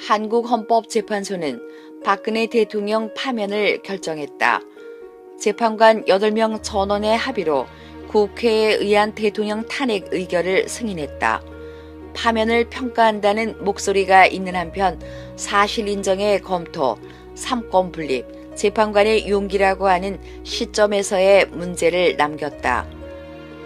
한국헌법재판소는 박근혜 대통령 파면을 결정했다. 재판관 8명 전원의 합의로 국회에 의한 대통령 탄핵 의결을 승인했다. 파면을 평가한다는 목소리가 있는 한편 사실 인정의 검토, 삼권 분립, 재판관의 용기라고 하는 시점에서의 문제를 남겼다.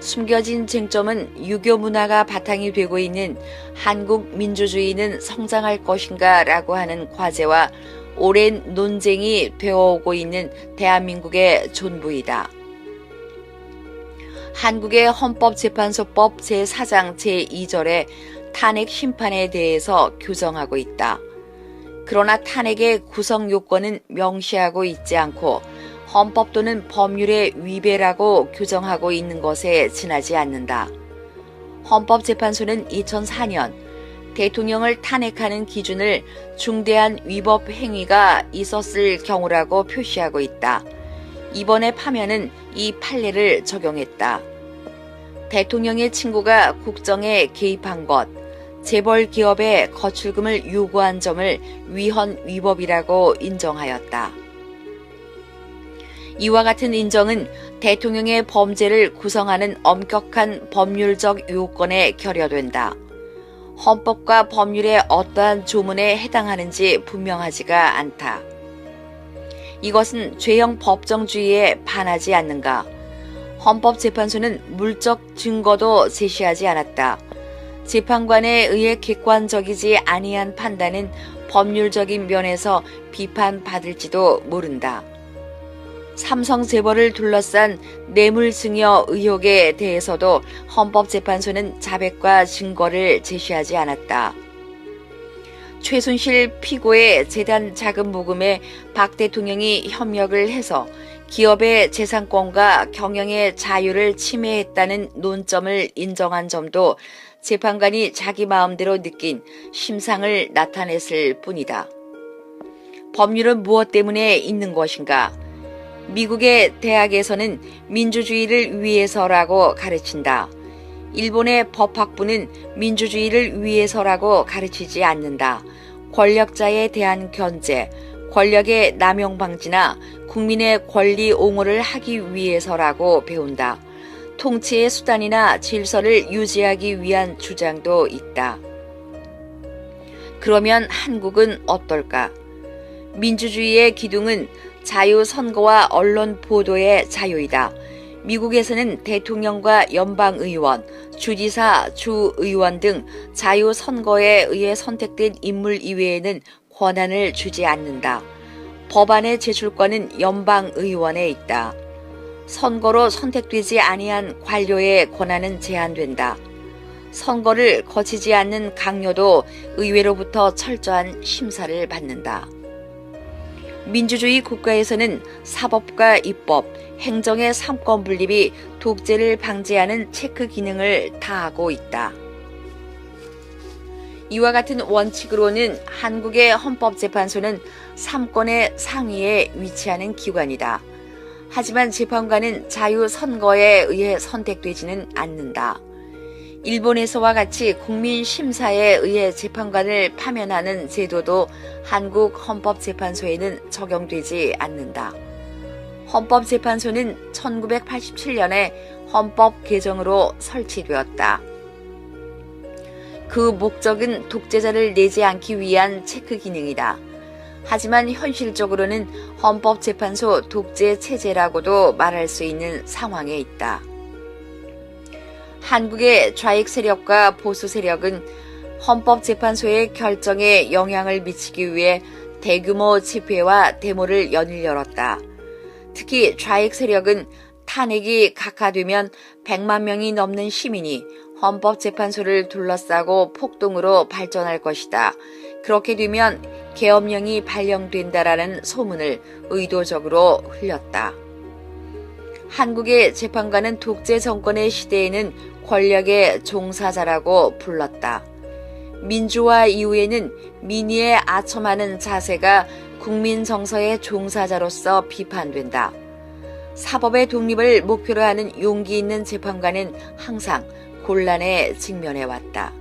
숨겨진 쟁점은 유교 문화가 바탕이 되고 있는 한국 민주주의는 성장할 것인가 라고 하는 과제와 오랜 논쟁이 되어오고 있는 대한민국의 존부이다. 한국의 헌법재판소법 제4장 제2절에 탄핵 심판에 대해서 규정하고 있다. 그러나 탄핵의 구성 요건은 명시하고 있지 않고 헌법 또는 법률의 위배라고 규정하고 있는 것에 지나지 않는다. 헌법재판소는 2004년 대통령을 탄핵하는 기준을 중대한 위법 행위가 있었을 경우라고 표시하고 있다. 이번에 파면은 이 판례를 적용했다. 대통령의 친구가 국정에 개입한 것, 재벌 기업의 거출금을 요구한 점을 위헌 위법이라고 인정하였다. 이와 같은 인정은 대통령의 범죄를 구성하는 엄격한 법률적 요건에 결여된다. 헌법과 법률의 어떠한 조문에 해당하는지 분명하지가 않다. 이것은 죄형 법정주의에 반하지 않는가? 헌법재판소는 물적 증거도 제시하지 않았다. 재판관에 의해 객관적이지 아니한 판단은 법률적인 면에서 비판받을지도 모른다. 삼성 재벌을 둘러싼 뇌물증여 의혹에 대해서도 헌법재판소는 자백과 증거를 제시하지 않았다. 최순실 피고의 재단 자금 모금에 박 대통령이 협력을 해서 기업의 재산권과 경영의 자유를 침해했다는 논점을 인정한 점도 재판관이 자기 마음대로 느낀 심상을 나타냈을 뿐이다. 법률은 무엇 때문에 있는 것인가? 미국의 대학에서는 민주주의를 위해서라고 가르친다. 일본의 법학부는 민주주의를 위해서라고 가르치지 않는다. 권력자에 대한 견제, 권력의 남용 방지나 국민의 권리 옹호를 하기 위해서라고 배운다. 통치의 수단이나 질서를 유지하기 위한 주장도 있다. 그러면 한국은 어떨까? 민주주의의 기둥은 자유선거와 언론 보도의 자유이다. 미국에서는 대통령과 연방의원, 주지사, 주의원 등 자유선거에 의해 선택된 인물 이외에는 권한을 주지 않는다. 법안의 제출권은 연방의원에 있다. 선거로 선택되지 아니한 관료의 권한은 제한된다. 선거를 거치지 않는 강요도 의회로부터 철저한 심사를 받는다. 민주주의 국가에서는 사법과 입법, 행정의 삼권 분립이 독재를 방지하는 체크 기능을 다하고 있다. 이와 같은 원칙으로는 한국의 헌법재판소는 삼권의 상위에 위치하는 기관이다. 하지만 재판관은 자유선거에 의해 선택되지는 않는다. 일본에서와 같이 국민심사에 의해 재판관을 파면하는 제도도 한국 헌법재판소에는 적용되지 않는다. 헌법재판소는 1987년에 헌법 개정으로 설치되었다. 그 목적은 독재자를 내지 않기 위한 체크 기능이다. 하지만 현실적으로는 헌법재판소 독재 체제라고도 말할 수 있는 상황에 있다. 한국의 좌익 세력과 보수 세력은 헌법재판소의 결정에 영향을 미치기 위해 대규모 집회와 데모를 연일 열었다. 특히 좌익 세력은 탄핵이 각하되면 100만 명이 넘는 시민이 헌법재판소를 둘러싸고 폭동으로 발전할 것이다. 그렇게 되면 계엄령이 발령된다라는 소문을 의도적으로 흘렸다. 한국의 재판관은 독재 정권의 시대에는 권력의 종사자라고 불렀다. 민주화 이후에는 민의에 아첨하는 자세가 국민 정서의 종사자로서 비판된다. 사법의 독립을 목표로 하는 용기 있는 재판관은 항상 곤란에 직면해왔다.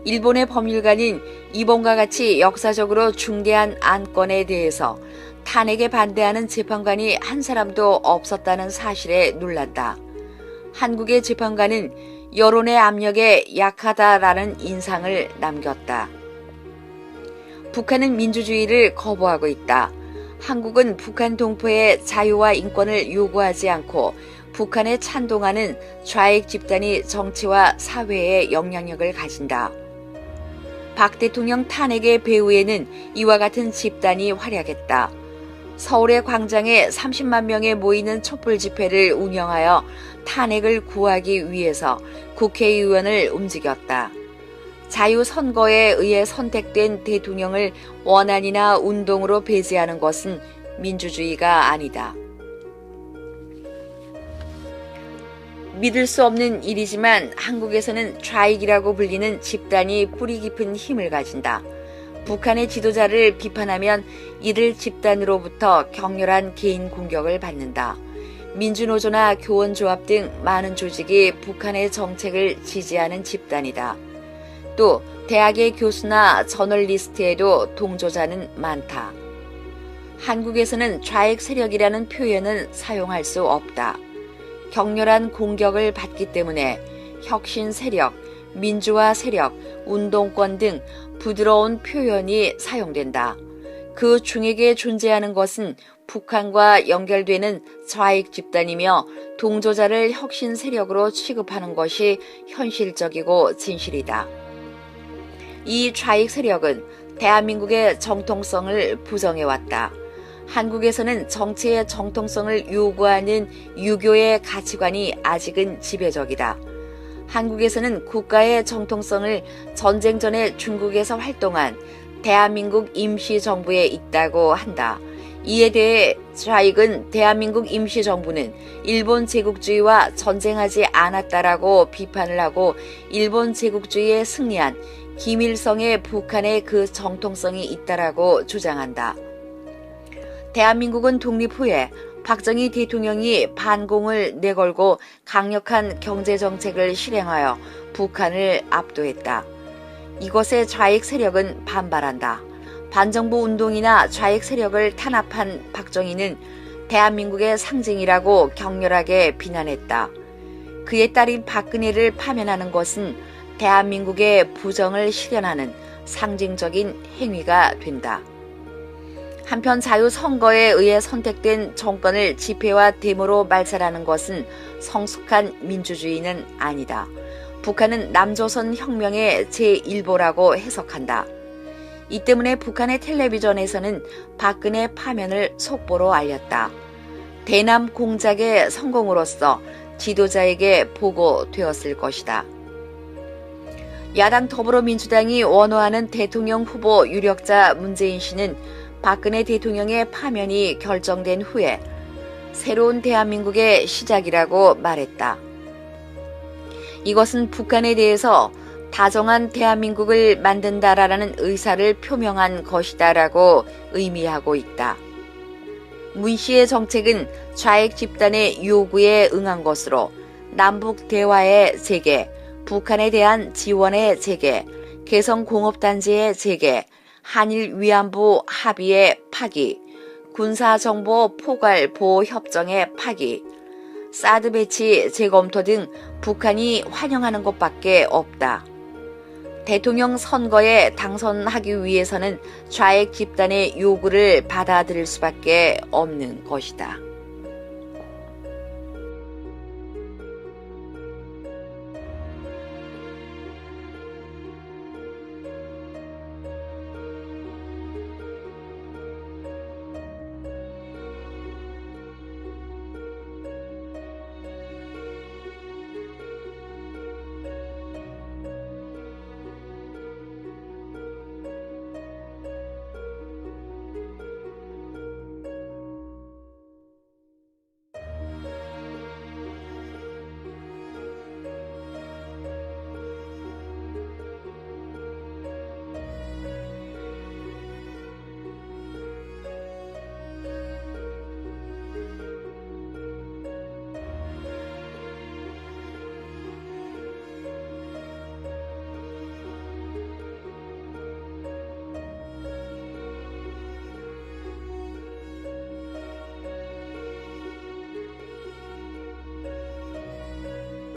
일본의 법률가는 이번과 같이 역사적으로 중대한 안건에 대해서 탄핵에 반대하는 재판관이 한 사람도 없었다는 사실에 놀란다. 한국의 재판관은 여론의 압력에 약하다라는 인상을 남겼다. 북한은 민주주의를 거부하고 있다. 한국은 북한 동포의 자유와 인권을 요구하지 않고 북한에 찬동하는 좌익 집단이 정치와 사회에 영향력을 가진다. 박 대통령 탄핵의 배후에는 이와 같은 집단이 활약했다. 서울의 광장에 30만 명에 모이는 촛불 집회를 운영하여 탄핵을 구하기 위해서 국회의원을 움직였다. 자유선거에 의해 선택된 대통령을 원안이나 운동으로 배제하는 것은 민주주의가 아니다. 믿을 수 없는 일이지만 한국에서는 좌익이라고 불리는 집단이 뿌리 깊은 힘을 가진다. 북한의 지도자를 비판하면 이들 집단으로부터 격렬한 개인 공격을 받는다. 민주노조나 교원조합 등 많은 조직이 북한의 정책을 지지하는 집단이다. 또 대학의 교수나 저널리스트에도 동조자는 많다. 한국에서는 좌익 세력이라는 표현은 사용할 수 없다. 격렬한 공격을 받기 때문에 혁신 세력, 민주화 세력, 운동권 등 부드러운 표현이 사용된다. 그 중에게 존재하는 것은 북한과 연결되는 좌익 집단이며 동조자를 혁신 세력으로 취급하는 것이 현실적이고 진실이다. 이 좌익 세력은 대한민국의 정통성을 부정해왔다. 한국에서는 정치의 정통성을 요구하는 유교의 가치관이 아직은 지배적이다. 한국에서는 국가의 정통성을 전쟁 전에 중국에서 활동한 대한민국 임시정부에 있다고 한다. 이에 대해 좌익은 대한민국 임시정부는 일본 제국주의와 전쟁하지 않았다라고 비판을 하고 일본 제국주의에 승리한 김일성의 북한에 그 정통성이 있다라고 주장한다. 대한민국은 독립 후에 박정희 대통령이 반공을 내걸고 강력한 경제정책을 실행하여 북한을 압도했다. 이것에 좌익 세력은 반발한다. 반정부 운동이나 좌익 세력을 탄압한 박정희는 대한민국의 상징이라고 격렬하게 비난했다. 그의 딸인 박근혜를 파면하는 것은 대한민국의 부정을 실현하는 상징적인 행위가 된다. 한편 자유선거에 의해 선택된 정권을 집회와 데모로 말살하는 것은 성숙한 민주주의는 아니다. 북한은 남조선 혁명의 제1보라고 해석한다. 이 때문에 북한의 텔레비전에서는 박근혜 파면을 속보로 알렸다. 대남 공작의 성공으로서 지도자에게 보고되었을 것이다. 야당 더불어민주당이 원호하는 대통령 후보 유력자 문재인 씨는 박근혜 대통령의 파면이 결정된 후에 새로운 대한민국의 시작이라고 말했다. 이것은 북한에 대해서 다정한 대한민국을 만든다라는 의사를 표명한 것이다라고 의미하고 있다. 문 씨의 정책은 좌익 집단의 요구에 응한 것으로 남북 대화의 재개, 북한에 대한 지원의 재개, 개성공업단지의 재개, 한일 위안부 합의의 파기, 군사정보 포괄 보호 협정의 파기, 사드 배치 재검토 등 북한이 환영하는 것밖에 없다. 대통령 선거에 당선하기 위해서는 좌익 집단의 요구를 받아들일 수밖에 없는 것이다.